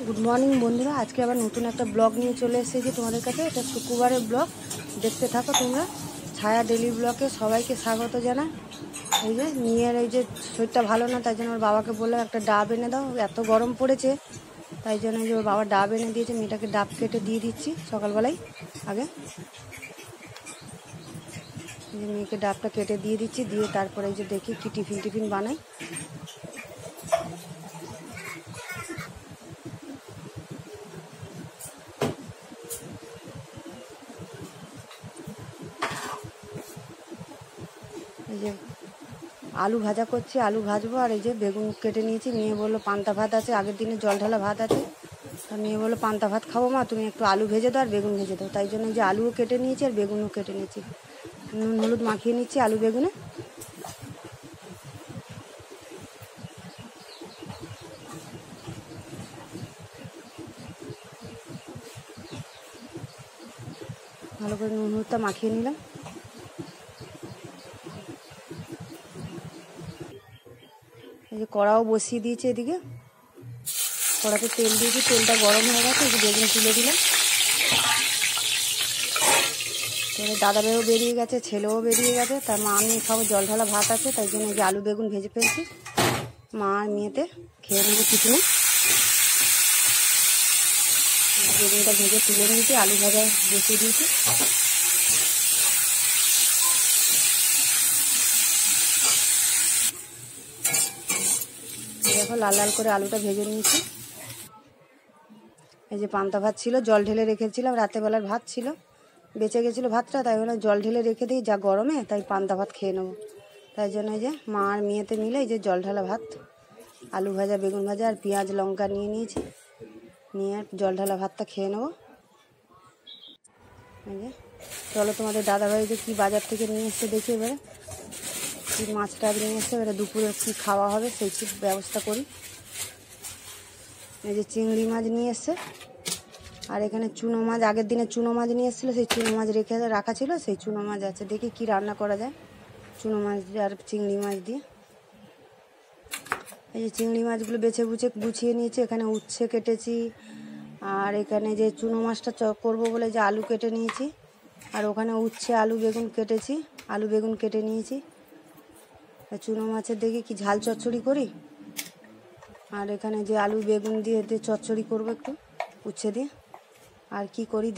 Good morning বন্ধুরা, আজকে আবার নতুন একটা ব্লগ নিয়ে চলে এসেছি তোমাদের কাছে। এটা শুক্রবারের ব্লগ, দেখতে থাকো তোমরা। ছায়া ডেলি ব্লগে সবাইকে স্বাগত জানাই। এই যে মেয়ের এই যে শরীরটা ভালো না, তাই জন্য ওর বাবাকে বললাম একটা ডাব এনে দাও, এত গরম পড়েছে। তাই জন্য যে ওর বাবা ডাব এনে দিয়েছে, মেয়েটাকে ডাব কেটে দিয়ে দিচ্ছি সকালবেলায়। আগে এই যে মেয়েকে ডাবটা কেটে দিয়ে দিচ্ছি, দিয়ে তারপরে এই যে দেখি কি টিফিন বানাই। এই যে আলু ভাজা করছি, আলু ভাজবো। আর এই যে বেগুন কেটে নিয়েছি। মেয়ে বললো পান্তা ভাত আছে, আগের দিনে জল ঢালা ভাত আছে। তা মেয়ে বললো পান্তা ভাত খাবো মা, তুমি একটু আলু ভেজে দাও আর বেগুন ভেজে দাও। তাই জন্য যে আলুও কেটে নিয়েছি আর বেগুনও কেটে নিয়েছি। নুন হলুদ মাখিয়ে নিচ্ছি আলু বেগুনে। ভালো করে নুন হলুদটা মাখিয়ে নিলাম। এই যে কড়াও বসিয়ে দিয়েছি, এদিকে কড়াতে তেল দিয়েছি, তেলটা গরম হয়ে গেছে। এই যে বেগুন তুলে দিলাম। দাদা ভাইও বেরিয়ে গেছে, ছেলেও বেরিয়ে গেছে। তার মা আমি খাবো, জল ঢালা ভাত আছে। তাই জন্য যে আলু বেগুন ভেজে ফেলছি, মা আর মেয়েতে খেয়ে নেবো টিফিনে। বেগুনটা ভেজে তুলে নিয়েছি, আলু ভাজা বসিয়ে দিয়েছি। দেখো লাল লাল করে আলুটা ভেজে নিয়েছি। এই যে পান্তা ভাত ছিল, জল ঢেলে রেখেছিলাম, রাতেবেলার ভাত ছিল, বেঁচে গেছিলো ভাতটা। তাই বলে জল ঢেলে রেখে দিই, যা গরমে তাই পান্তা ভাত খেয়ে নেবো। তাই জন্য এই যে মা আর মেয়েতে মিলে এই যে জল ঢালা ভাত, আলু ভাজা বেগুন ভাজা আর পেঁয়াজ লঙ্কা নিয়ে নিয়েছি, নিয়ে আর জল ঢালা ভাতটা খেয়ে নেবো। এই যে চলো তোমাদের দাদাভাই যে কী বাজার থেকে নিয়ে এসছে দেখি, এবারে কী মাছ টাছ নিয়ে এসছে, এবারে দুপুরে কী খাওয়া হবে সেই ঠিক ব্যবস্থা করি। এই যে চিংড়ি মাছ নিয়ে এসছে, আর এখানে চুনো মাছ, আগের দিনে চুনো মাছ নিয়ে এসেছিলো, সেই চুনো মাছ রাখা ছিল, সেই চুনো মাছ আছে। দেখি কি রান্না করা যায় চুনো মাছ আর চিংড়ি মাছ দিয়ে। এই যে চিংড়ি মাছগুলো বেছে গুছিয়ে নিয়েছি। এখানে উচ্ছে কেটেছি, আর এখানে যে চুনো মাছটা করবো বলে যে আলু কেটে নিয়েছি, আর ওখানে উচ্ছে আলু বেগুন কেটেছি, আলু বেগুন কেটে নিয়েছি। চুনো মাছের দেখি কি ঝাল চচ্চড়ি করি, আর এখানে যে আলু বেগুন দিয়ে চচ্চড়ি করবো একটু উচ্ছে দিয়ে। আর কি করি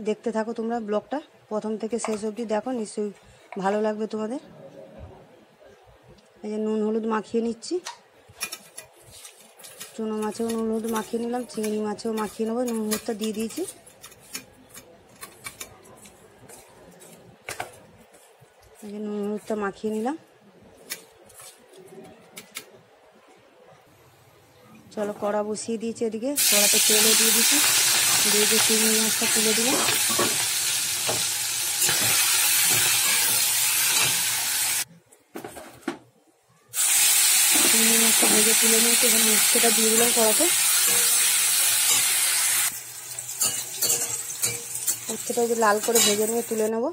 দেখতে থাকো তোমরা ব্লগটা প্রথম থেকে শেষ অবধি দেখো, নিশ্চয়ই ভালো লাগবে তোমাদের। এই যে নুন হলুদ মাখিয়ে নিচ্ছি, চুনো মাছেও নুন হলুদ মাখিয়ে নিলাম, চিংড়ি মাছেও মাখিয়ে নেবো, নুন হলুদটা দিয়ে দিয়েছি। এই যে নুন হলুদটা মাখিয়ে নিলাম। চলো কড়া বসিয়ে দিয়েছি, এদিকে কড়াতে তেলও দিয়ে দিচ্ছি, দিয়ে যে চিংড়ি মাছটা তুলে দিলাম। চিংড়ি মাছটা ভেজে তুলে নিয়েছি, এখানে উচ্ছেটা দিয়ে দিলাম কড়াতে। উচ্ছেটা যে লাল করে ভেজে নিয়ে তুলে নেব।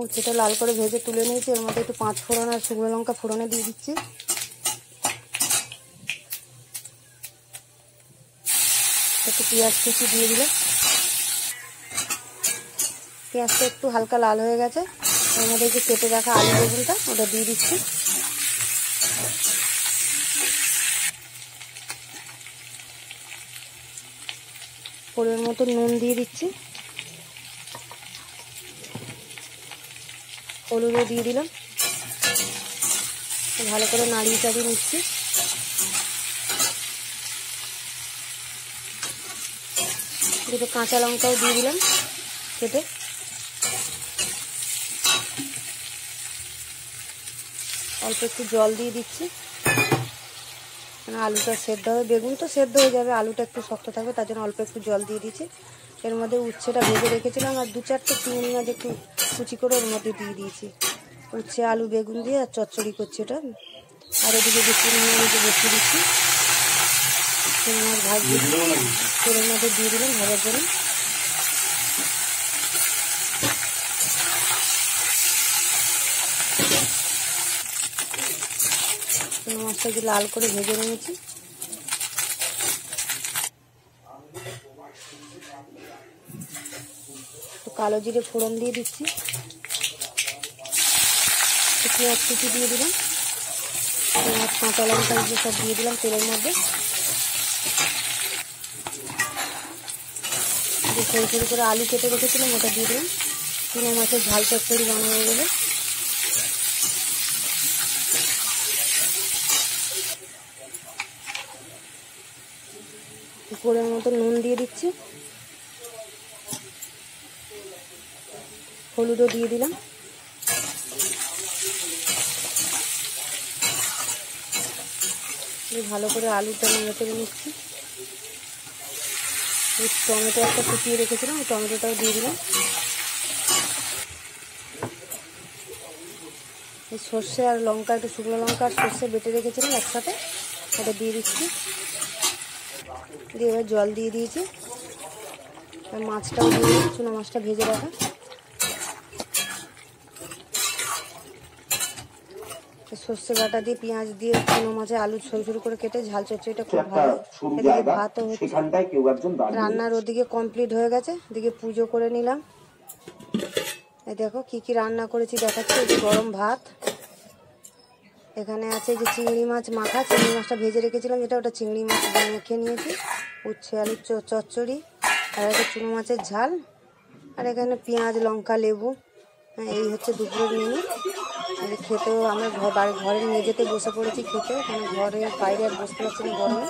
উচ্ছেটা লাল করে ভেজে তুলে নিয়েছি, এর মধ্যে একটু 5 ফোড়ন আর শুকনো লঙ্কা ফোড়নে দিয়ে দিচ্ছি। একটু পেঁয়াজ কুচি দিয়ে দিলাম। পেঁয়াজটা একটু হালকা লাল হয়ে গেছে, এর মধ্যে যে কেটে রাখা আলু বেগুনটা ওটা দিয়ে দিচ্ছি। পরিমাণ মতো নুন দিয়ে দিচ্ছি, হলুদও দিয়ে দিলাম। ভালো করে নাড়িয়ে চাড়িয়ে নিচ্ছি। দুটো কাঁচা লঙ্কাও দিয়ে দিলাম কেটে। অল্প একটু জল দিয়ে দিচ্ছি, আলুটা সেদ্ধ হবে, বেগুন তো সেদ্ধ হয়ে যাবে, আলুটা একটু শক্ত থাকবে, তার জন্য অল্প একটু জল দিয়ে দিচ্ছি। এর মধ্যে উচ্ছেটা ভেজে রেখেছিলাম, আর 2-4টে চিংড়ি মাছ একটু কুচি করে ওর মধ্যে দিয়ে দিয়েছি। উচ্ছে আলু বেগুন দিয়ে আর চচ্চড়ি করছি এটা। আর এদিকে যে চিংড়ি মাছ বসিয়ে দিচ্ছি, চিংড়ি মাছ ভাজছি, তেলের মধ্যে দিয়ে দিলাম ভাজার জন্য। চিংড়ি মাছটা যে লাল করে ভেজে নিয়েছি, কালো জিরে ফোড়ন দিয়ে দিচ্ছি, পেঁয়াজ কুচি দিয়ে দিলাম, পেঁয়াজ কাঁচা লঙ্কা এগুলো সব দিয়ে দিলাম তেলের মধ্যে। সরু সরু করে আলু কেটে রেখেছিলাম ওটা দিয়ে দিলাম। চুনো মাছের ঝাল চচ্চড়ি বানাবো বলে পরিমাণ মতো নুন দিয়ে দিচ্ছি, হলুদও দিয়ে দিলাম। ভালো করে আলুটা নেড়ে চেড়ে নিচ্ছি। টমেটো একটা কুচিয়ে রেখেছিলাম, ওই টমেটোটাও দিয়ে দিলাম। এই সর্ষে আর লঙ্কা, একটু শুকনো লঙ্কা আর সর্ষে বেটে রেখেছিলাম একসাথে, ওটা দিয়ে দিচ্ছি। দিয়ে এবার জল দিয়ে দিয়েছি, আর মাছটাও দিয়ে দিচ্ছি, চুনো মাছটা ভেজে রাখা। সর্ষে বাটা দিয়ে পেঁয়াজ দিয়ে চুনো মাছে আলু সরু সরু করে কেটে ঝাল চচ্চড়িটা খুব ভালো। এদিকে ভাতও হচ্ছে, রান্নার ওদিকে কমপ্লিট হয়ে গেছে। এদিকে পুজো করে নিলাম। এই দেখো কি কি রান্না করেছি দেখাচ্ছি। এই যে গরম ভাত, এখানে আছে যে চিংড়ি মাছ মাখা, চিংড়ি মাছটা ভেজে রেখেছিলাম যেটা, ওটা চিংড়ি মাছ মেখে নিয়েছি, উচ্ছে আলুর চচ্চড়ি, আর একটা চুনো মাছের ঝাল, আর এখানে পেঁয়াজ লঙ্কা লেবু। এই হচ্ছে দুপুরের মেনু। খেতেও আমরা ঘরের মেঝেতে বসে পড়েছি খেতে, কারণ ঘরের বাইরে আর বসতে পারছি না গরমে।